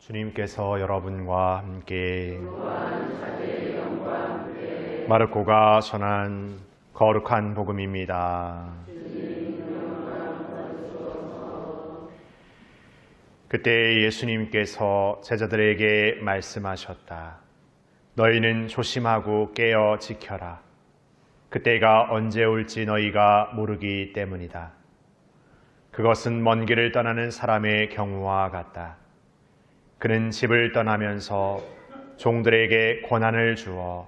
주님께서 여러분과 함께 마르코가 전한 거룩한 복음입니다. 그때 예수님께서 제자들에게 말씀하셨다. 너희는 조심하고 깨어 지켜라. 그때가 언제 올지 너희가 모르기 때문이다. 그것은 먼 길을 떠나는 사람의 경우와 같다. 그는 집을 떠나면서 종들에게 권한을 주어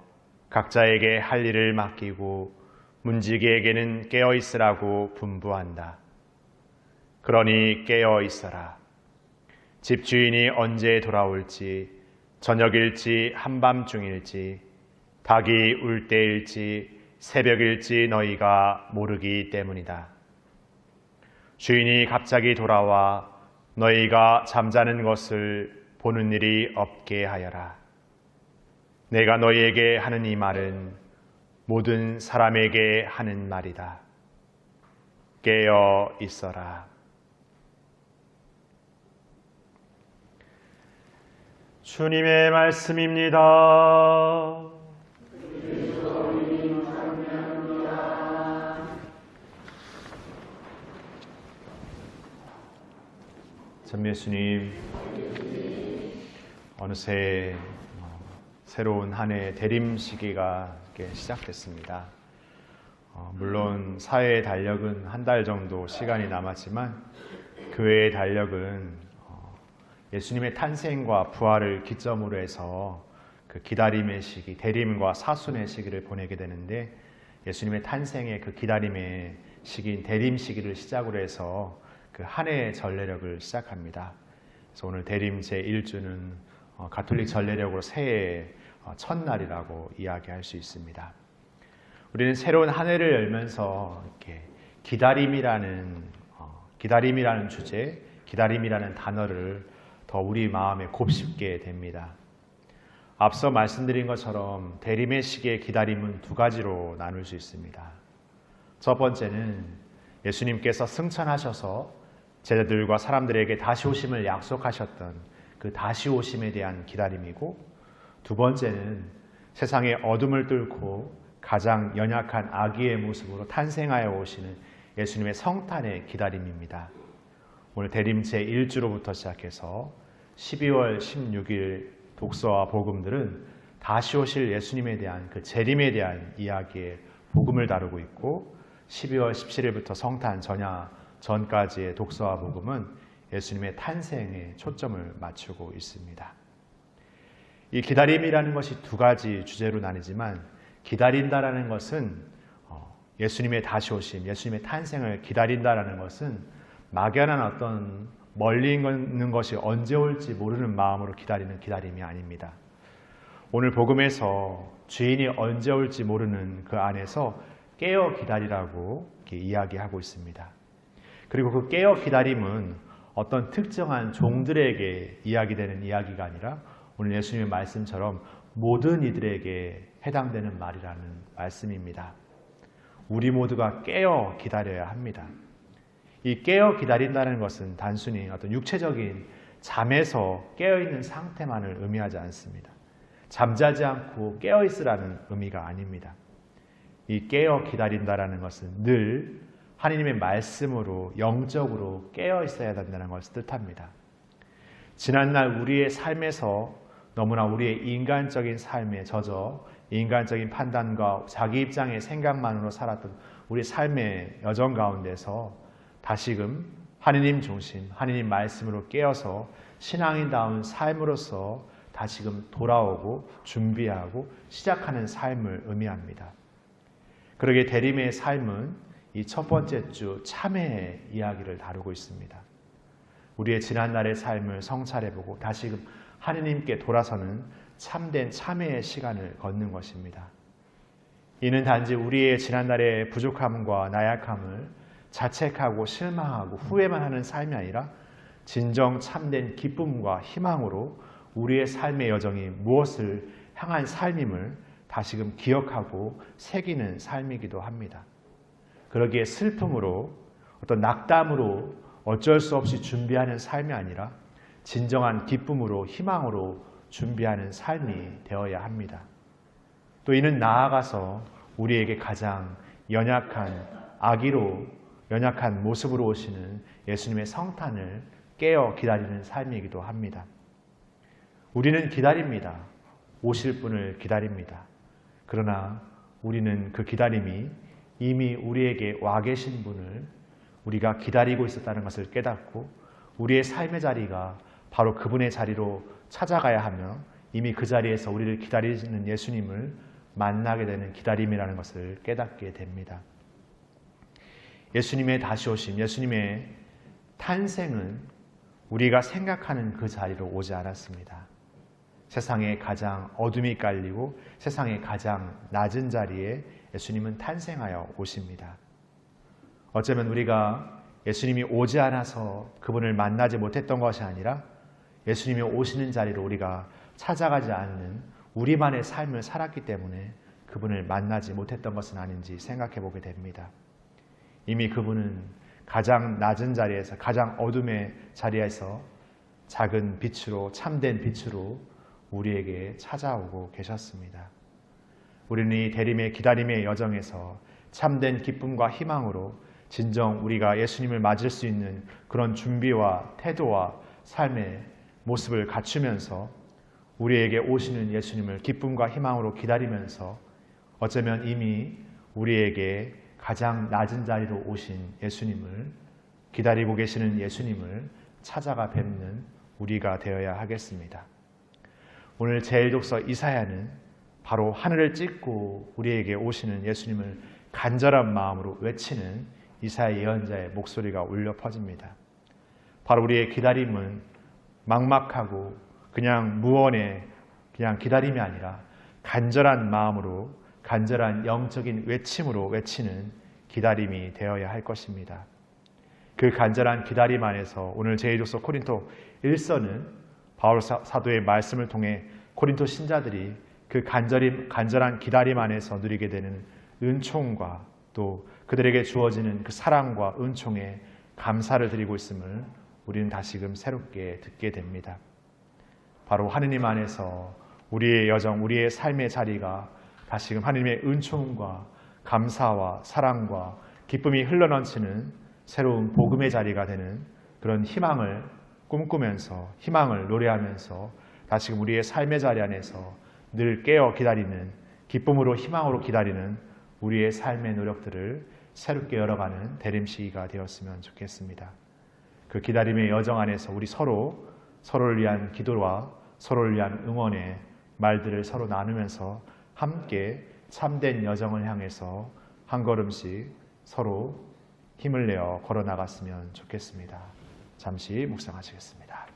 각자에게 할 일을 맡기고 문지기에게는 깨어 있으라고 분부한다. 그러니 깨어 있어라. 집주인이 언제 돌아올지, 저녁일지 한밤중일지, 닭이 울 때일지 새벽일지 너희가 모르기 때문이다. 주인이 갑자기 돌아와 너희가 잠자는 것을 보는 일이 없게 하여라. 내가 너희에게 하는 이 말은 모든 사람에게 하는 말이다. 깨어 있어라. 주님의 말씀입니다. 참 예수님, 어느새 새로운 한 해 대림 시기가 시작됐습니다. 물론 사회의 달력은 한 달 정도 시간이 남았지만 교회의 달력은 예수님의 탄생과 부활을 기점으로 해서 그 기다림의 시기, 대림과 사순의 시기를 보내게 되는데, 예수님의 탄생의 그 기다림의 시기인 대림 시기를 시작으로 해서 그 한 해의 전례력을 시작합니다. 그래서 오늘 대림 제1주는 가톨릭 전례력으로 새해의 첫날이라고 이야기할 수 있습니다. 우리는 새로운 한 해를 열면서 이렇게 기다림이라는 주제, 기다림이라는 단어를 더 우리 마음에 곱씹게 됩니다. 앞서 말씀드린 것처럼 대림의 시기의 기다림은 두 가지로 나눌 수 있습니다. 첫 번째는 예수님께서 승천하셔서 제자들과 사람들에게 다시 오심을 약속하셨던 그 다시 오심에 대한 기다림이고, 두 번째는 세상의 어둠을 뚫고 가장 연약한 아기의 모습으로 탄생하여 오시는 예수님의 성탄의 기다림입니다. 오늘 대림 제1주로부터 시작해서 12월 16일 독서와 복음들은 다시 오실 예수님에 대한 그 재림에 대한 이야기의 복음을 다루고 있고, 12월 17일부터 성탄 전까지의 독서와 복음은 예수님의 탄생에 초점을 맞추고 있습니다. 이 기다림이라는 것이 두 가지 주제로 나뉘지만, 기다린다라는 것은 예수님의 다시 오심, 예수님의 탄생을 기다린다라는 것은 막연한 어떤 멀리 있는 것이 언제 올지 모르는 마음으로 기다리는 기다림이 아닙니다. 오늘 복음에서 주인이 언제 올지 모르는 그 안에서 깨어 기다리라고 이렇게 이야기하고 있습니다. 그리고 그 깨어 기다림은 어떤 특정한 종들에게 이야기되는 이야기가 아니라 오늘 예수님의 말씀처럼 모든 이들에게 해당되는 말이라는 말씀입니다. 우리 모두가 깨어 기다려야 합니다. 이 깨어 기다린다는 것은 단순히 어떤 육체적인 잠에서 깨어있는 상태만을 의미하지 않습니다. 잠자지 않고 깨어있으라는 의미가 아닙니다. 이 깨어 기다린다는 것은 늘 하나님의 말씀으로 영적으로 깨어있어야 된다는 것을 뜻합니다. 지난날 우리의 삶에서 너무나 우리의 인간적인 삶에 젖어 인간적인 판단과 자기 입장의 생각만으로 살았던 우리 삶의 여정 가운데서 다시금 하느님 중심, 하느님 말씀으로 깨어서 신앙인다운 삶으로서 다시금 돌아오고 준비하고 시작하는 삶을 의미합니다. 그러기에 대림의 삶은 이 첫 번째 주 참회의 이야기를 다루고 있습니다. 우리의 지난날의 삶을 성찰해보고 다시금 하느님께 돌아서는 참된 참회의 시간을 걷는 것입니다. 이는 단지 우리의 지난날의 부족함과 나약함을 자책하고 실망하고 후회만 하는 삶이 아니라 진정 참된 기쁨과 희망으로 우리의 삶의 여정이 무엇을 향한 삶임을 다시금 기억하고 새기는 삶이기도 합니다. 그러기에 슬픔으로 어떤 낙담으로 어쩔 수 없이 준비하는 삶이 아니라 진정한 기쁨으로 희망으로 준비하는 삶이 되어야 합니다. 또 이는 나아가서 우리에게 가장 연약한 연약한 모습으로 오시는 예수님의 성탄을 깨어 기다리는 삶이기도 합니다. 우리는 기다립니다. 오실 분을 기다립니다. 그러나 우리는 그 기다림이 이미 우리에게 와 계신 분을 우리가 기다리고 있었다는 것을 깨닫고 우리의 삶의 자리가 바로 그분의 자리로 찾아가야 하며 이미 그 자리에서 우리를 기다리시는 예수님을 만나게 되는 기다림이라는 것을 깨닫게 됩니다. 예수님의 다시 오심, 예수님의 탄생은 우리가 생각하는 그 자리로 오지 않았습니다. 세상에 가장 어둠이 깔리고 세상의 가장 낮은 자리에 예수님은 탄생하여 오십니다. 어쩌면 우리가 예수님이 오지 않아서 그분을 만나지 못했던 것이 아니라 예수님이 오시는 자리로 우리가 찾아가지 않는 우리만의 삶을 살았기 때문에 그분을 만나지 못했던 것은 아닌지 생각해 보게 됩니다. 이미 그분은 가장 낮은 자리에서 가장 어둠의 자리에서 작은 빛으로 참된 빛으로 우리에게 찾아오고 계셨습니다. 우리는 이 대림의 기다림의 여정에서 참된 기쁨과 희망으로 진정 우리가 예수님을 맞을 수 있는 그런 준비와 태도와 삶의 모습을 갖추면서 우리에게 오시는 예수님을 기쁨과 희망으로 기다리면서 어쩌면 이미 우리에게 가장 낮은 자리로 오신 예수님을 기다리고 계시는 예수님을 찾아가 뵙는 우리가 되어야 하겠습니다. 오늘 제1독서 이사야는 바로 하늘을 찢고 우리에게 오시는 예수님을 간절한 마음으로 외치는 이사야 예언자의 목소리가 울려 퍼집니다. 바로 우리의 기다림은 막막하고 그냥 무언의 그냥 기다림이 아니라 간절한 마음으로 간절한 영적인 외침으로 외치는 기다림이 되어야 할 것입니다. 그 간절한 기다림 안에서 오늘 제1독서 코린토 1서는 바울 사도의 말씀을 통해 고린토 신자들이 그 간절한 기다림 안에서 누리게 되는 은총과 또 그들에게 주어지는 그 사랑과 은총에 감사를 드리고 있음을 우리는 다시금 새롭게 듣게 됩니다. 바로 하느님 안에서 우리의 여정, 우리의 삶의 자리가 다시금 하느님의 은총과 감사와 사랑과 기쁨이 흘러넘치는 새로운 복음의 자리가 되는 그런 희망을 꿈꾸면서 희망을 노래하면서 다시금 우리의 삶의 자리 안에서 늘 깨어 기다리는 기쁨으로 희망으로 기다리는 우리의 삶의 노력들을 새롭게 열어가는 대림 시기가 되었으면 좋겠습니다. 그 기다림의 여정 안에서 우리 서로를 위한 기도와 서로를 위한 응원의 말들을 서로 나누면서 함께 참된 여정을 향해서 한 걸음씩 서로 힘을 내어 걸어 나갔으면 좋겠습니다. 잠시 묵상하시겠습니다.